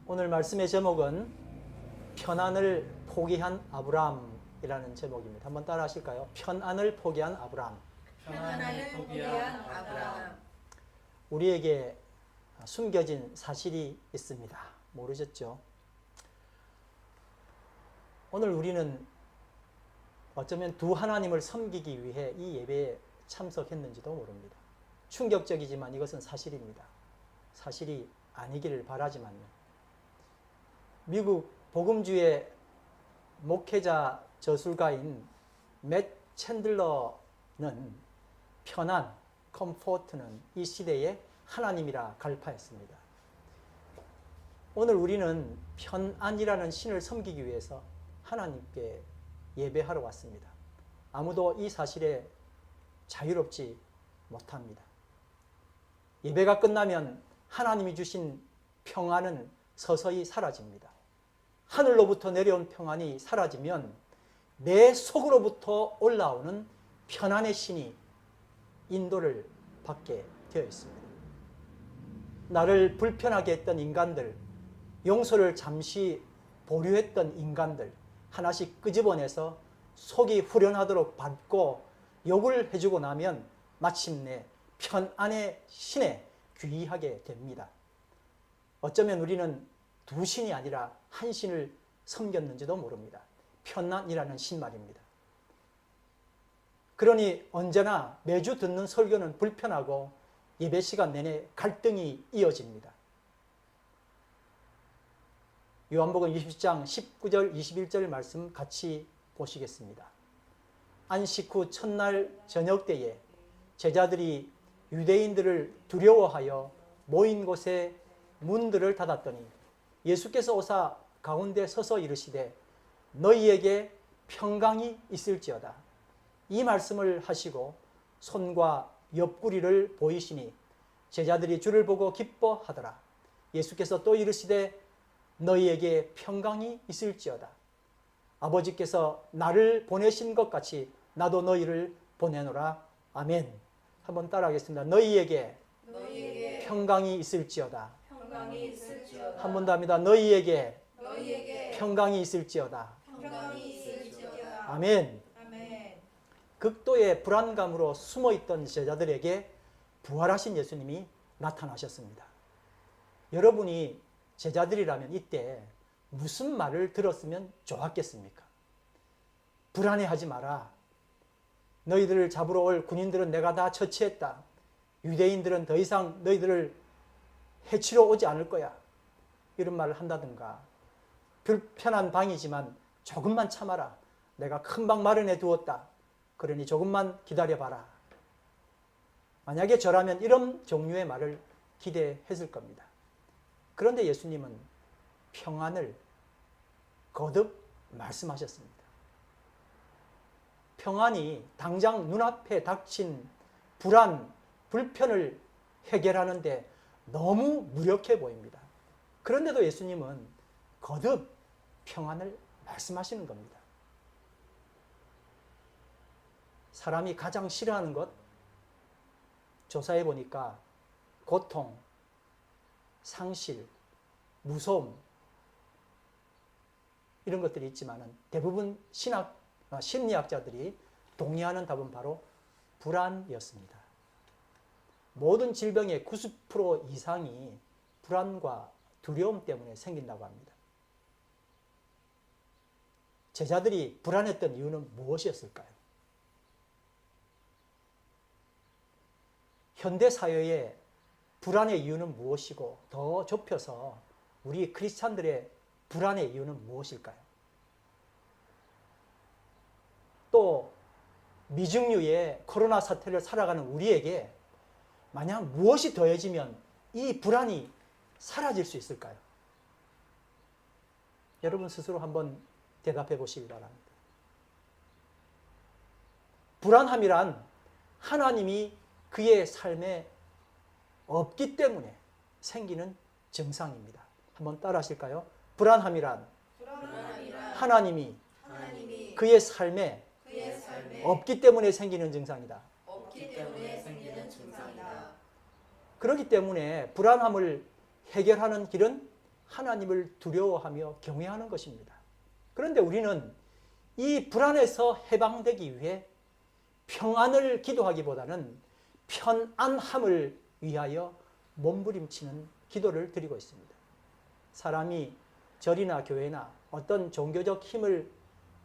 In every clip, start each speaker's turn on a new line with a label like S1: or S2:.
S1: 오늘 말씀의 제목은 편안을 포기한 아브라함이라는 제목입니다. 한번 따라 하실까요? 편안을 포기한 아브라함.
S2: 평안을 포기한 아브라함.
S1: 우리에게 숨겨진 사실이 있습니다. 모르셨죠? 오늘 우리는 어쩌면 두 하나님을 섬기기 위해 이 예배에 참석했는지도 모릅니다. 충격적이지만 이것은 사실입니다. 사실이 아니기를 바라지만요. 미국 복음주의 목회자 저술가인 맷 챈들러는 편안, 컴포트는 이 시대의 하나님이라 갈파했습니다. 오늘 우리는 편안이라는 신을 섬기기 위해서 하나님께 예배하러 왔습니다. 아무도 이 사실에 자유롭지 못합니다. 예배가 끝나면 하나님이 주신 평안은 서서히 사라집니다. 하늘로부터 내려온 평안이 사라지면 내 속으로부터 올라오는 편안의 신이 인도를 받게 되어 있습니다. 나를 불편하게 했던 인간들, 용서를 잠시 보류했던 인간들 하나씩 끄집어내서 속이 후련하도록 받고 욕을 해주고 나면 마침내 편안의 신에 귀의하게 됩니다. 어쩌면 우리는 두 신이 아니라 한 신을 섬겼는지도 모릅니다. 편안이라는 신 말입니다. 그러니 언제나 매주 듣는 설교는 불편하고 예배 시간 내내 갈등이 이어집니다. 요한복음 20장 19절 21절 말씀 같이 보시겠습니다. 안식 후 첫날 저녁 때에 제자들이 유대인들을 두려워하여 모인 곳에 문들을 닫았더니 예수께서 오사 가운데 서서 이르시되 너희에게 평강이 있을지어다. 이 말씀을 하시고 손과 옆구리를 보이시니 제자들이 주를 보고 기뻐하더라. 예수께서 또 이르시되 너희에게 평강이 있을지어다. 아버지께서 나를 보내신 것 같이 나도 너희를 보내노라. 아멘. 한번 따라하겠습니다. 너희에게 평강이 있을지어다.
S2: 평강이 있을지어다.
S1: 한 번 더 합니다. 너희에게
S2: 평강이
S1: 있을지어다.
S2: 있을지어다.
S1: 아멘.
S2: 아멘.
S1: 극도의 불안감으로 숨어있던 제자들에게 부활하신 예수님이 나타나셨습니다. 여러분이 제자들이라면 이때 무슨 말을 들었으면 좋았겠습니까? 불안해하지 마라. 너희들을 잡으러 올 군인들은 내가 다 처치했다. 유대인들은 더 이상 너희들을 해치러 오지 않을 거야. 이런 말을 한다든가, 불편한 방이지만 조금만 참아라. 내가 큰 방 마련해 두었다. 그러니 조금만 기다려봐라. 만약에 저라면 이런 종류의 말을 기대했을 겁니다. 그런데 예수님은 평안을 거듭 말씀하셨습니다. 평안이 당장 눈앞에 닥친 불안, 불편을 해결하는데 너무 무력해 보입니다. 그런데도 예수님은 거듭 평안을 말씀하시는 겁니다. 사람이 가장 싫어하는 것 조사해 보니까 고통, 상실, 무서움 이런 것들이 있지만 대부분 심리학자들이 동의하는 답은 바로 불안이었습니다. 모든 질병의 90% 이상이 불안과 두려움 때문에 생긴다고 합니다. 제자들이 불안했던 이유는 무엇이었을까요? 현대사회의 불안의 이유는 무엇이고 더 좁혀서 우리 크리스찬들의 불안의 이유는 무엇일까요? 또 미증류의 코로나 사태를 살아가는 우리에게 만약 무엇이 더해지면 이 불안이 사라질 수 있을까요? 여러분 스스로 한번 대답해 보시기 바랍니다. 불안함이란 하나님이 그의 삶에 없기 때문에 생기는 증상입니다. 한번 따라 하실까요? 불안함이란 하나님이 그의 삶에 없기 때문에 생기는 증상이다. 그렇기 때문에 불안함을 해결하는 길은 하나님을 두려워하며 경외하는 것입니다. 그런데 우리는 이 불안에서 해방되기 위해 평안을 기도하기보다는 편안함을 위하여 몸부림치는 기도를 드리고 있습니다. 사람이 절이나 교회나 어떤 종교적 힘을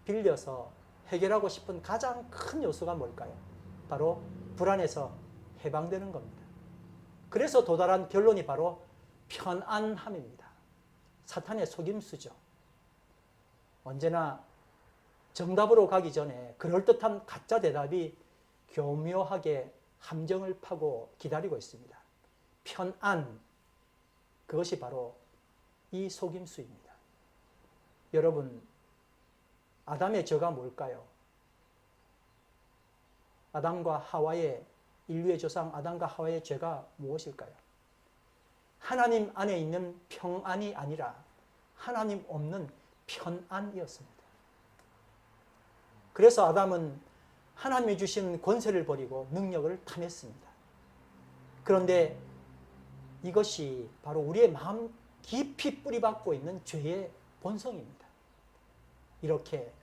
S1: 빌려서 해결하고 싶은 가장 큰 요소가 뭘까요? 바로 불안에서 해방되는 겁니다. 그래서 도달한 결론이 바로 편안함입니다. 사탄의 속임수죠. 언제나 정답으로 가기 전에 그럴듯한 가짜 대답이 교묘하게 함정을 파고 기다리고 있습니다. 편안, 그것이 바로 이 속임수입니다. 여러분, 아담의 죄가 뭘까요? 아담과 하와의, 인류의 조상 아담과 하와의 죄가 무엇일까요? 하나님 안에 있는 평안이 아니라 하나님 없는 편안이었습니다. 그래서 아담은 하나님이 주신 권세를 버리고 능력을 탐했습니다. 그런데 이것이 바로 우리의 마음 깊이 뿌리박고 있는 죄의 본성입니다. 이렇게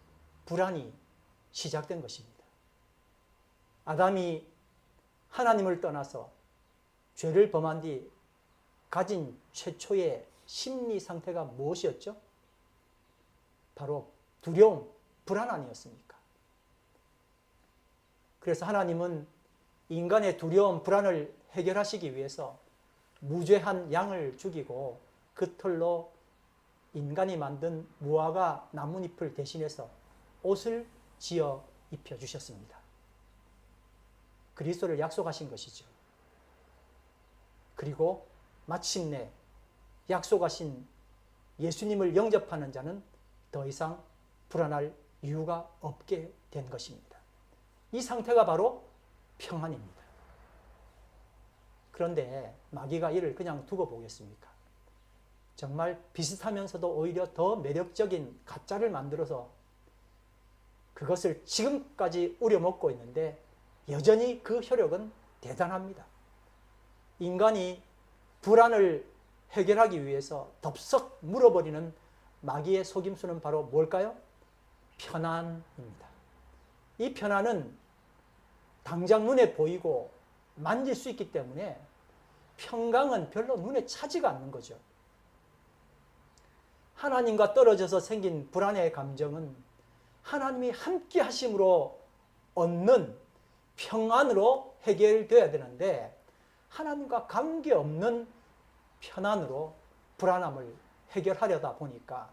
S1: 불안이 시작된 것입니다. 아담이 하나님을 떠나서 죄를 범한 뒤 가진 최초의 심리 상태가 무엇이었죠? 바로 두려움, 불안 아니었습니까? 그래서 하나님은 인간의 두려움, 불안을 해결하시기 위해서 무죄한 양을 죽이고 그 털로 인간이 만든 무화과 나뭇잎을 대신해서 옷을 지어 입혀주셨습니다. 그리스도를 약속하신 것이죠. 그리고 마침내 약속하신 예수님을 영접하는 자는 더 이상 불안할 이유가 없게 된 것입니다. 이 상태가 바로 평안입니다. 그런데 마귀가 이를 그냥 두고 보겠습니까? 정말 비슷하면서도 오히려 더 매력적인 가짜를 만들어서 그것을 지금까지 우려먹고 있는데 여전히 그 효력은 대단합니다. 인간이 불안을 해결하기 위해서 덥석 물어버리는 마귀의 속임수는 바로 뭘까요? 편안입니다. 이 편안은 당장 눈에 보이고 만질 수 있기 때문에 평강은 별로 눈에 차지가 않는 거죠. 하나님과 떨어져서 생긴 불안의 감정은 하나님이 함께 하심으로 얻는 평안으로 해결되어야 되는데 하나님과 관계없는 편안으로 불안함을 해결하려다 보니까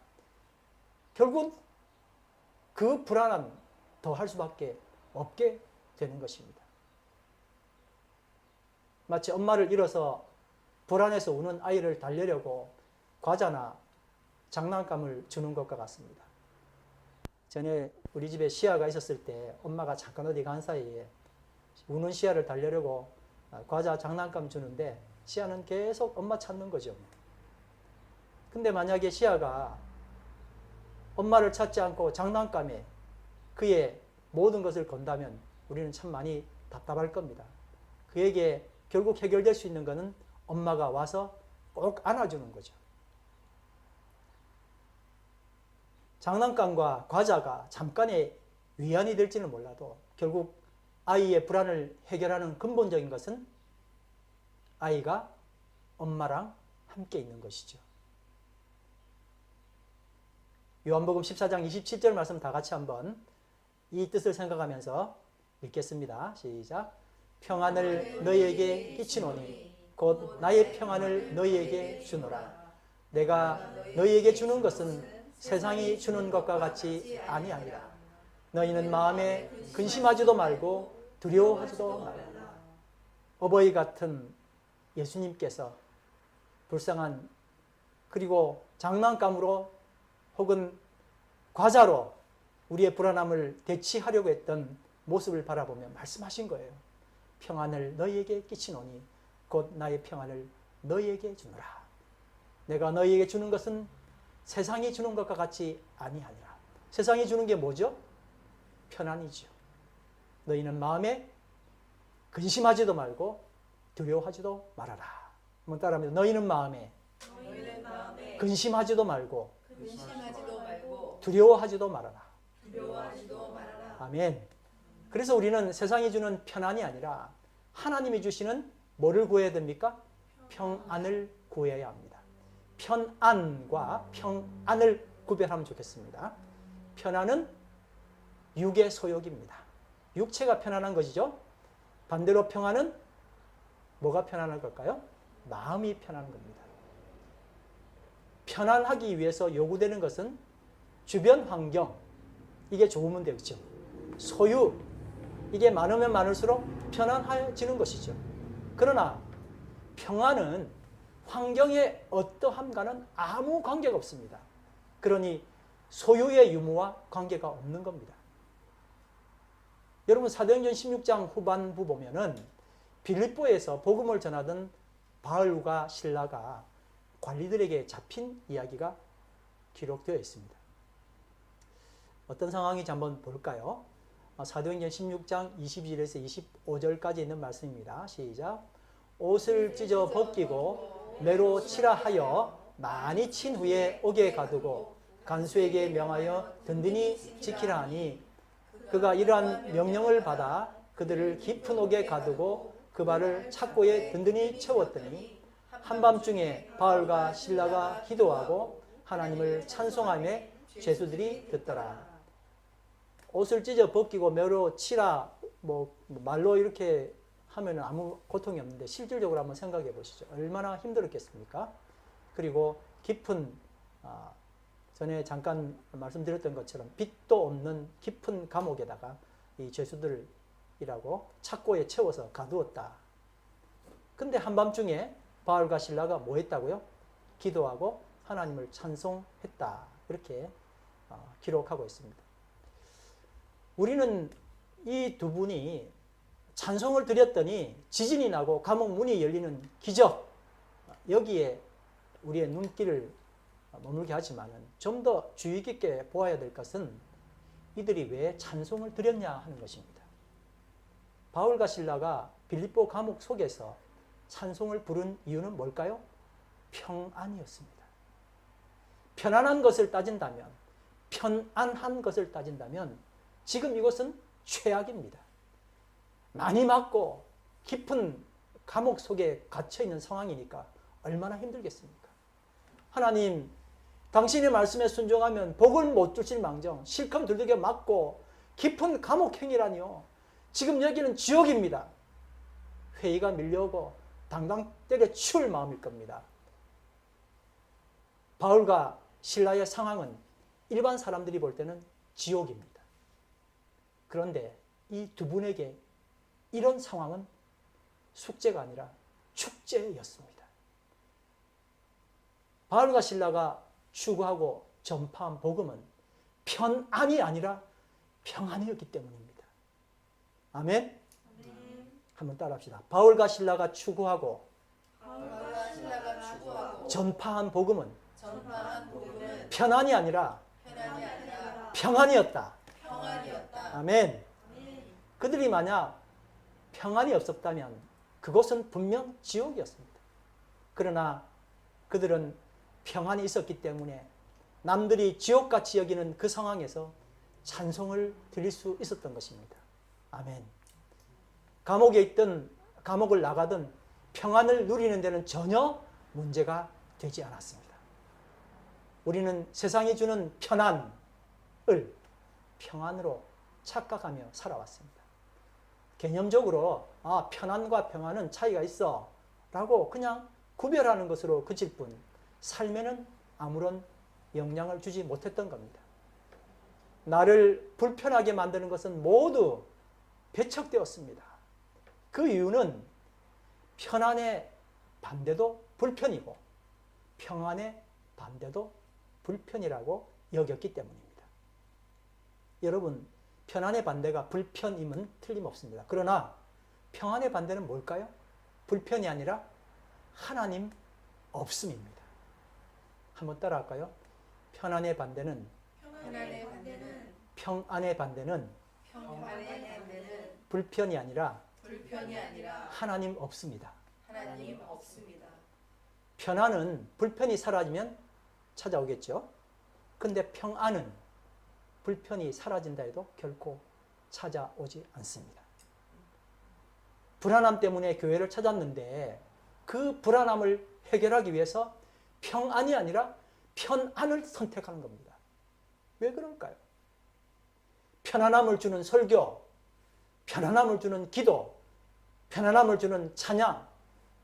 S1: 결국 그 불안함 더 할 수밖에 없게 되는 것입니다. 마치 엄마를 잃어서 불안해서 우는 아이를 달래려고 과자나 장난감을 주는 것과 같습니다. 전에 우리 집에 시아가 있었을 때 엄마가 잠깐 어디 간 사이에 우는 시아를 달래려고 과자 장난감 주는데 시아는 계속 엄마 찾는 거죠. 근데 만약에 시아가 엄마를 찾지 않고 장난감에 그의 모든 것을 건다면 우리는 참 많이 답답할 겁니다. 그에게 결국 해결될 수 있는 것은 엄마가 와서 꼭 안아주는 거죠. 장난감과 과자가 잠깐의 위안이 될지는 몰라도 결국 아이의 불안을 해결하는 근본적인 것은 아이가 엄마랑 함께 있는 것이죠. 요한복음 14장 27절 말씀 다 같이 한번 이 뜻을 생각하면서 읽겠습니다. 시작. 평안을 너희에게 끼치노니 곧 나의 평안을 너희에게 주노라. 내가 너희에게 주는 것은 세상이 주는 것과 같이 아니하니라. 너희는 마음에 근심하지도 말고 두려워하지도 말라. 어버이 같은 예수님께서 불쌍한 그리고 장난감으로 혹은 과자로 우리의 불안함을 대치하려고 했던 모습을 바라보며 말씀하신 거예요. 평안을 너희에게 끼치노니 곧 나의 평안을 너희에게 주노라. 내가 너희에게 주는 것은 세상이 주는 것과 같이 아니하니라. 세상이 주는 게 뭐죠? 편안이죠. 너희는 마음에 근심하지도 말고 두려워하지도 말아라. 한번 따라합니다. 너희는 마음에 근심하지도 말고
S2: 근심하지도 말고
S1: 두려워하지도 말아라.
S2: 두려워하지도 말아라.
S1: 아멘. 그래서 우리는 세상이 주는 편안이 아니라 하나님이 주시는 뭐를 구해야 됩니까? 평안을 구해야 합니다. 편안과 평안을 구별하면 좋겠습니다. 편안은 육의 소욕입니다. 육체가 편안한 것이죠. 반대로 평안은 뭐가 편안한 걸까요? 마음이 편안한 겁니다. 편안하기 위해서 요구되는 것은 주변 환경, 이게 좋으면 되겠죠. 소유, 이게 많으면 많을수록 편안해지는 것이죠. 그러나 평안은 환경의 어떠함과는 아무 관계가 없습니다. 그러니 소유의 유무와 관계가 없는 겁니다. 여러분 사도행전 16장 후반부 보면은 빌립보에서 복음을 전하던 바울과 실라가 관리들에게 잡힌 이야기가 기록되어 있습니다. 어떤 상황인지 한번 볼까요? 사도행전 16장 22절에서 25절까지 있는 말씀입니다. 시작. 옷을 찢어 벗기고 매로 치라 하여 많이 친 후에 옥에 가두고 간수에게 명하여 든든히 지키라 하니 그가 이러한 명령을 받아 그들을 깊은 옥에 가두고 그 발을 착고에 든든히 채웠더니 한밤중에 바울과 실라가 기도하고 하나님을 찬송하며 죄수들이 듣더라. 옷을 찢어 벗기고 매로 치라, 말로 이렇게 하면 아무 고통이 없는데 실질적으로 한번 생각해 보시죠. 얼마나 힘들었겠습니까? 그리고 깊은, 전에 잠깐 말씀드렸던 것처럼 빛도 없는 깊은 감옥에다가 이 죄수들이라고 착고에 채워서 가두었다. 근데 한밤중에 바울과 실라가 뭐 했다고요? 기도하고 하나님을 찬송했다. 이렇게 기록하고 있습니다. 우리는 이 두 분이 찬송을 드렸더니 지진이 나고 감옥 문이 열리는 기적, 여기에 우리의 눈길을 머물게 하지만 좀 더 주의 깊게 보아야 될 것은 이들이 왜 찬송을 드렸냐 하는 것입니다. 바울과 실라가 빌립보 감옥 속에서 찬송을 부른 이유는 뭘까요? 평안이었습니다. 편안한 것을 따진다면, 편안한 것을 따진다면 지금 이것은 최악입니다. 많이 맞고 깊은 감옥 속에 갇혀있는 상황이니까 얼마나 힘들겠습니까? 하나님, 당신의 말씀에 순종하면 복을 못 주실 망정 실컷 두들겨 맞고 깊은 감옥행이라니요. 지금 여기는 지옥입니다. 회의가 밀려오고 당당 때려치울 마음일 겁니다. 바울과 실라의 상황은 일반 사람들이 볼 때는 지옥입니다. 그런데 이 두 분에게 이런 상황은 숙제가 아니라 축제였습니다. 바울과 실라가 추구하고 전파한 복음은 편안이 아니라 평안이었기 때문입니다. 아멘? 한번 따라합시다. 바울과 실라가 추구하고 전파한 복음은 편안이 아니라 평안이었다. 아멘. 그들이 만약 평안이 없었다면 그곳은 분명 지옥이었습니다. 그러나 그들은 평안이 있었기 때문에 남들이 지옥같이 여기는 그 상황에서 찬송을 드릴 수 있었던 것입니다. 아멘. 감옥에 있든 감옥을 나가든 평안을 누리는 데는 전혀 문제가 되지 않았습니다. 우리는 세상이 주는 편안을 평안으로 착각하며 살아왔습니다. 개념적으로 편안과 평안은 차이가 있어 라고 그냥 구별하는 것으로 그칠 뿐 삶에는 아무런 영향을 주지 못했던 겁니다. 나를 불편하게 만드는 것은 모두 배척되었습니다. 그 이유는 편안의 반대도 불편이고 평안의 반대도 불편이라고 여겼기 때문입니다. 여러분, 편안의 반대가 불편임은 틀림없습니다. 그러나 평안의 반대는 뭘까요? 불편이 아니라 하나님 없음입니다. 한번 따라할까요? 평안의 반대는 불편이 아니라 하나님 없습니다. 편안은 불편이 사라지면 찾아오겠죠. 근데 평안은 불편이 사라진다 해도 결코 찾아오지 않습니다. 불안함 때문에 교회를 찾았는데 그 불안함을 해결하기 위해서 평안이 아니라 편안을 선택하는 겁니다. 왜 그럴까요? 편안함을 주는 설교, 편안함을 주는 기도, 편안함을 주는 찬양,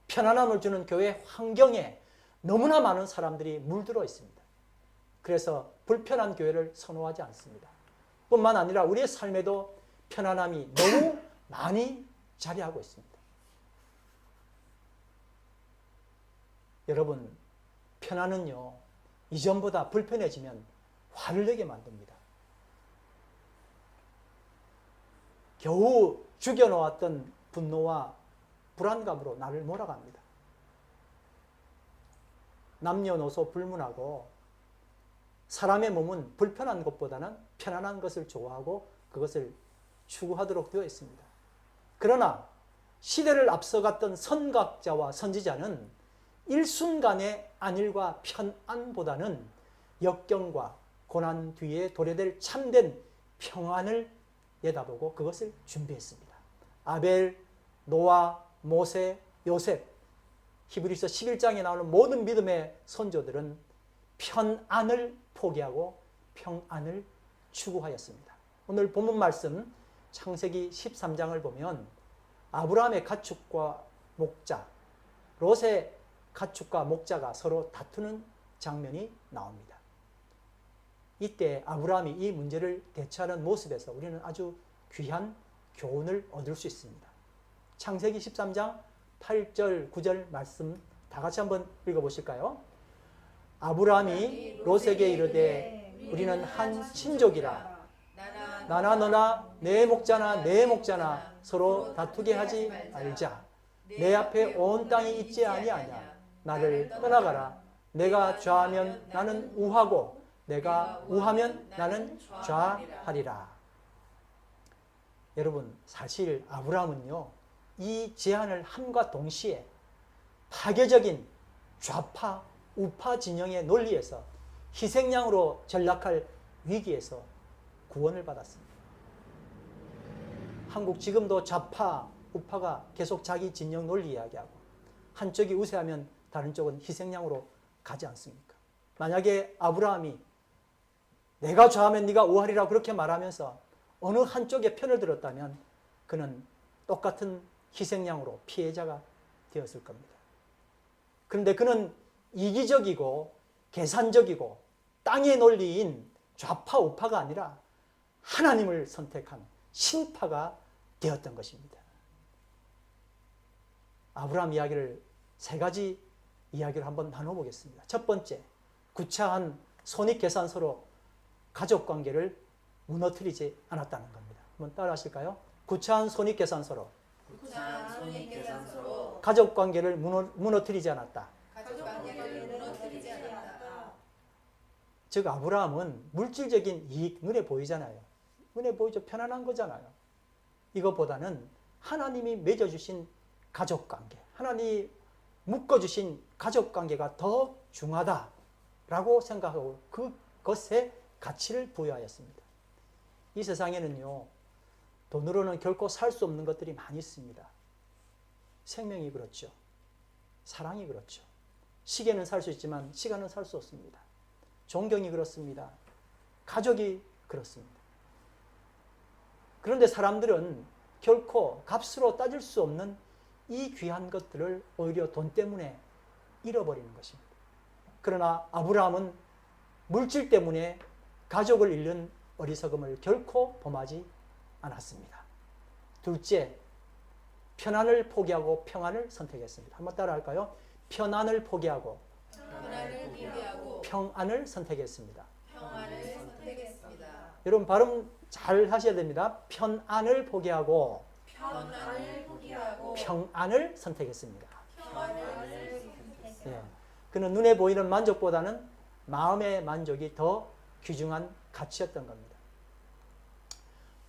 S1: 편안함을 주는 교회 환경에 너무나 많은 사람들이 물들어 있습니다. 그래서 불편한 교회를 선호하지 않습니다. 뿐만 아니라 우리의 삶에도 편안함이 너무 많이 자리하고 있습니다. 여러분, 편안은요, 이전보다 불편해지면 화를 내게 만듭니다. 겨우 죽여놓았던 분노와 불안감으로 나를 몰아갑니다. 남녀노소 불문하고 사람의 몸은 불편한 것보다는 편안한 것을 좋아하고 그것을 추구하도록 되어 있습니다. 그러나 시대를 앞서갔던 선각자와 선지자는 일순간의 안일과 편안보다는 역경과 고난 뒤에 도래될 참된 평안을 내다보고 그것을 준비했습니다. 아벨, 노아, 모세, 요셉, 히브리서 11장에 나오는 모든 믿음의 선조들은 편안을 포기하고 평안을 추구하였습니다. 오늘 본문 말씀 창세기 13장을 보면 아브라함의 가축과 목자, 롯의 가축과 목자가 서로 다투는 장면이 나옵니다. 이때 아브라함이 이 문제를 대처하는 모습에서 우리는 아주 귀한 교훈을 얻을 수 있습니다. 창세기 13장 8절, 9절 말씀 다 같이 한번 읽어보실까요? 아브라함이 롯에게 이르되 우리는 한 친족이라 나나 너나 내 목자나 내 목자나 서로 다투게 하지 말자. 내 앞에 온 땅이 있지 아니하냐. 나를 떠나가라. 내가 좌하면 나는 우하고 내가 우하면 나는 좌하리라. 여러분, 사실 아브라함은요, 이 제안을 함과 동시에 파괴적인 좌파, 우파 진영의 논리에서 희생양으로 전락할 위기에서 구원을 받았습니다. 한국 지금도 좌파, 우파가 계속 자기 진영 논리 이야기하고 한쪽이 우세하면 다른 쪽은 희생양으로 가지 않습니까? 만약에 아브라함이 내가 좌하면 네가 우하리라 그렇게 말하면서 어느 한쪽의 편을 들었다면 그는 똑같은 희생양으로 피해자가 되었을 겁니다. 그런데 그는 이기적이고 계산적이고 땅의 논리인 좌파 우파가 아니라 하나님을 선택한 신파가 되었던 것입니다. 아브라함 이야기를 세 가지 이야기를 한번 나눠보겠습니다. 첫 번째, 구차한 손익계산서로 가족관계를 무너뜨리지 않았다는 겁니다. 한번 따라 하실까요? 구차한 손익계산서로 가족관계를 무너뜨리지 않았다. 즉 아브라함은 물질적인 이익 눈에 보이잖아요. 눈에 보이죠. 편안한 거잖아요. 이것보다는 하나님이 맺어주신 가족관계, 하나님이 묶어주신 가족관계가 더 중하다라고 생각하고 그것에 가치를 부여하였습니다. 이 세상에는요, 돈으로는 결코 살 수 없는 것들이 많이 있습니다. 생명이 그렇죠. 사랑이 그렇죠. 시계는 살 수 있지만 시간은 살 수 없습니다. 존경이 그렇습니다. 가족이 그렇습니다. 그런데 사람들은 결코 값으로 따질 수 없는 이 귀한 것들을 오히려 돈 때문에 잃어버리는 것입니다. 그러나 아브라함은 물질 때문에 가족을 잃는 어리석음을 결코 범하지 않았습니다. 둘째, 편안을 포기하고 평안을 선택했습니다. 한번 따라할까요? 편안을 포기하고 평안을 선택했습니다. 여러분 발음 잘 하셔야 됩니다. 편안을 포기하고 평안을 선택했습니다. 예. 그는 눈에 보이는 만족보다는 마음의 만족이 더 귀중한 가치였던 겁니다.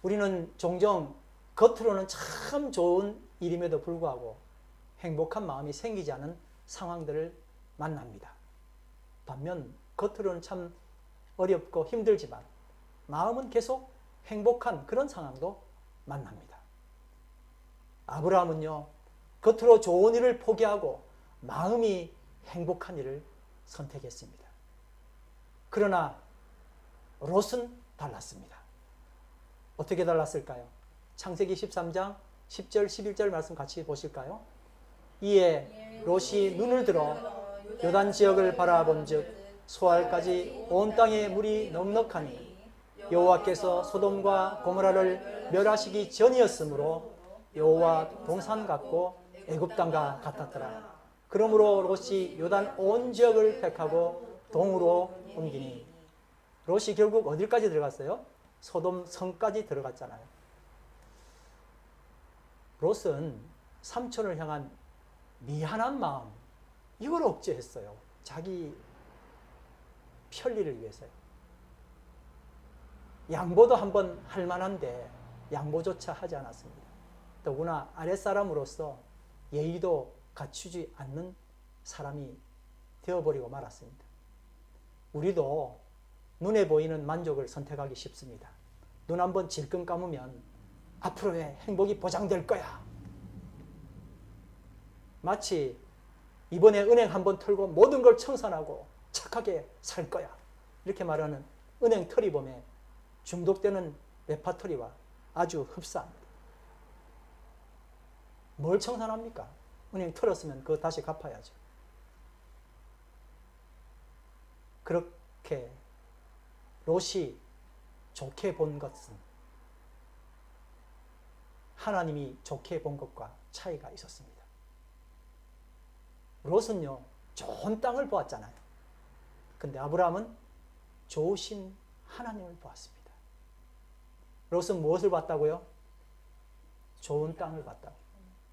S1: 우리는 종종 겉으로는 참 좋은 일임에도 불구하고 행복한 마음이 생기지 않은 상황들을 만납니다. 반면 겉으로는 참 어렵고 힘들지만 마음은 계속 행복한 그런 상황도 만납니다. 아브라함은요, 겉으로 좋은 일을 포기하고 마음이 행복한 일을 선택했습니다. 그러나 롯은 달랐습니다. 어떻게 달랐을까요? 창세기 13장 10절 11절 말씀 같이 보실까요? 이에 롯이 눈을 들어 요단 지역을 바라본즉 소알까지 온 땅에 물이 넉넉하니 여호와께서 소돔과 고모라를 멸하시기 전이었으므로 여호와 동산 같고 애굽 땅과 같았더라. 그러므로 롯이 요단 온 지역을 택하고 동으로 옮기니 롯이 결국 어디까지 들어갔어요? 소돔 성까지 들어갔잖아요. 롯은 삼촌을 향한 미안한 마음, 이걸 억제했어요. 자기 편리를 위해서요. 양보도 한번 할 만한데 양보조차 하지 않았습니다. 더구나 아랫사람으로서 예의도 갖추지 않는 사람이 되어버리고 말았습니다. 우리도 눈에 보이는 만족을 선택하기 쉽습니다. 눈 한번 질끈 감으면 앞으로의 행복이 보장될 거야. 마치 이번에 은행 한번 털고 모든 걸 청산하고 착하게 살 거야. 이렇게 말하는 은행 털이범에 중독되는 레파토리와 아주 흡사합니다. 뭘 청산합니까? 은행 털었으면 그거 다시 갚아야죠. 그렇게 롯이 좋게 본 것은 하나님이 좋게 본 것과 차이가 있었습니다. 롯은요, 좋은 땅을 보았잖아요. 근데 아브라함은 좋으신 하나님을 보았습니다. 롯은 무엇을 봤다고요? 좋은 땅을 봤다고.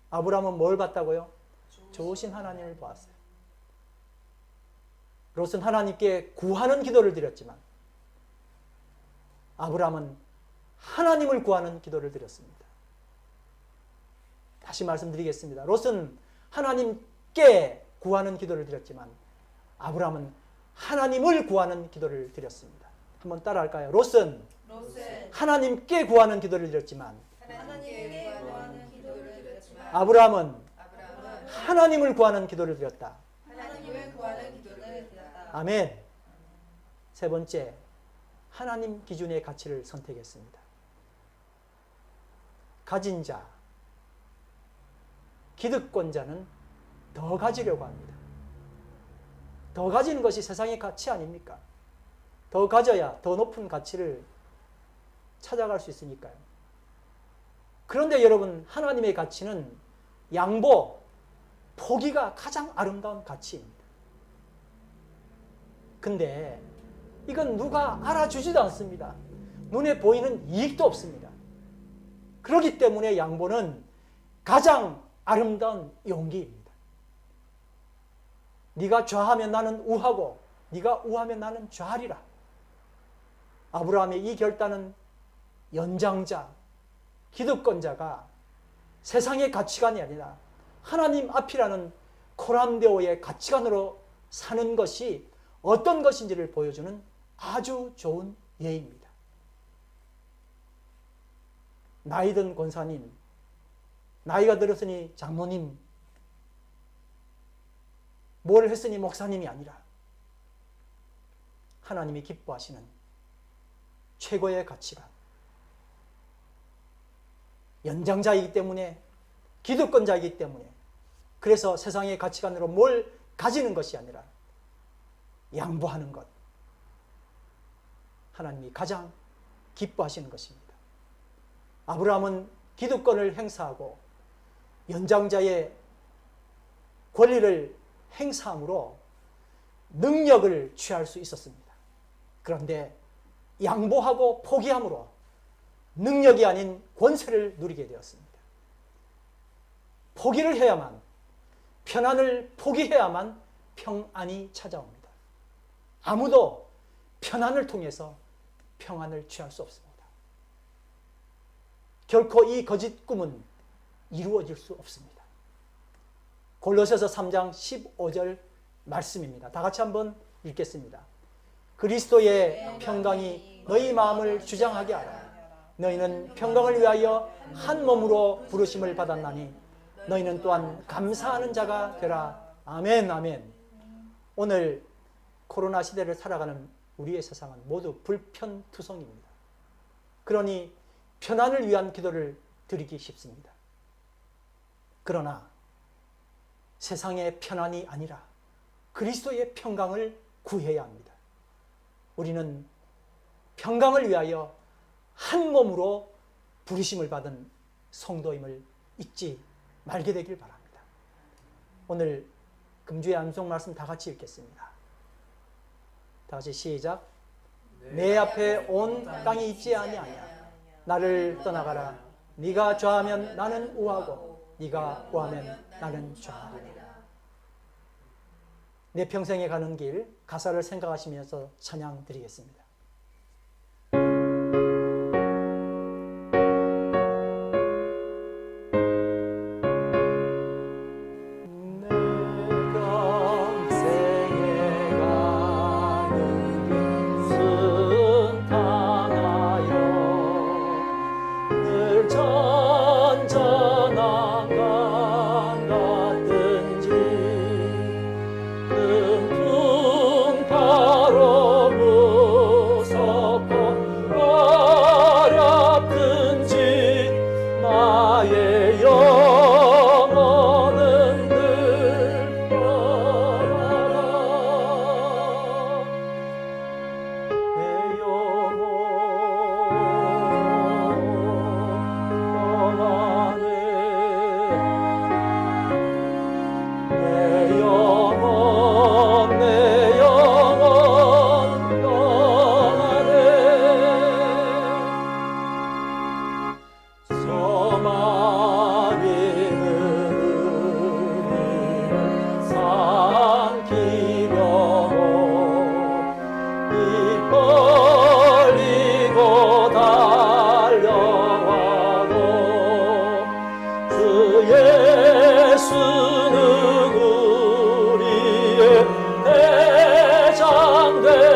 S1: 아브라함은 뭘 봤다고요? 좋으신 하나님을 보았어요. 롯은 하나님께 구하는 기도를 드렸지만 아브라함은 하나님을 구하는 기도를 드렸습니다. 다시 말씀드리겠습니다. 롯은 하나님께 구하는 기도를 드렸지만 아브라함은 하나님을 구하는 기도를 드렸습니다. 한번 따라할까요? 롯은 하나님께 구하는 기도를 드렸지만 아브라함은 하나님을 구하는 기도를 드렸다. 아멘. 세 번째, 하나님 기준의 가치를 선택했습니다. 가진 자, 기득권자는 더 가지려고 합니다. 더 가지는 것이 세상의 가치 아닙니까? 더 가져야 더 높은 가치를 찾아갈 수 있으니까요. 그런데 여러분, 하나님의 가치는 양보, 포기가 가장 아름다운 가치입니다. 근데 이건 누가 알아주지도 않습니다. 눈에 보이는 이익도 없습니다. 그렇기 때문에 양보는 가장 아름다운 용기입니다. 네가 좌하면 나는 우하고 네가 우하면 나는 좌하리라. 아브라함의 이 결단은 연장자, 기득권자가 세상의 가치관이 아니라 하나님 앞이라는 코람데오의 가치관으로 사는 것이 어떤 것인지를 보여주는 아주 좋은 예입니다. 나이든 권사님, 나이가 들었으니 장로님, 뭘 했으니 목사님이 아니라 하나님이 기뻐하시는 최고의 가치관, 연장자이기 때문에, 기득권자이기 때문에, 그래서 세상의 가치관으로 뭘 가지는 것이 아니라 양보하는 것, 하나님이 가장 기뻐하시는 것입니다. 아브라함은 기득권을 행사하고 연장자의 권리를 행사함으로 능력을 취할 수 있었습니다. 그런데 양보하고 포기함으로 능력이 아닌 권세를 누리게 되었습니다. 포기를 해야만, 편안을 포기해야만 평안이 찾아옵니다. 아무도 편안을 통해서 평안을 취할 수 없습니다. 결코 이 거짓 꿈은 이루어질 수 없습니다. 골로새서 3장 15절 말씀입니다. 다 같이 한번 읽겠습니다. 그리스도의 평강이 너희 마음을 주장하게 하라. 너희는 평강을 위하여 한 몸으로 부르심을 받았나니 너희는 또한 감사하는 자가 되라. 아멘, 아멘. 오늘 코로나 시대를 살아가는 우리의 세상은 모두 불편투성입니다. 그러니 편안을 위한 기도를 드리기 쉽습니다. 그러나 세상의 편안이 아니라 그리스도의 평강을 구해야 합니다. 우리는 평강을 위하여 한 몸으로 부르심을 받은 성도임을 잊지 말게 되길 바랍니다. 오늘 금주의 암송 말씀 다 같이 읽겠습니다. 다 같이 시작. 내 앞에 온 땅이 있지 아니하냐. 나를 떠나가라. 네가 좌하면 나는 우하고 네가 우하면 나는 좌하리라. 내 평생에 가는 길 가사를 생각하시면서 찬양 드리겠습니다. 예수는 우리의 대장된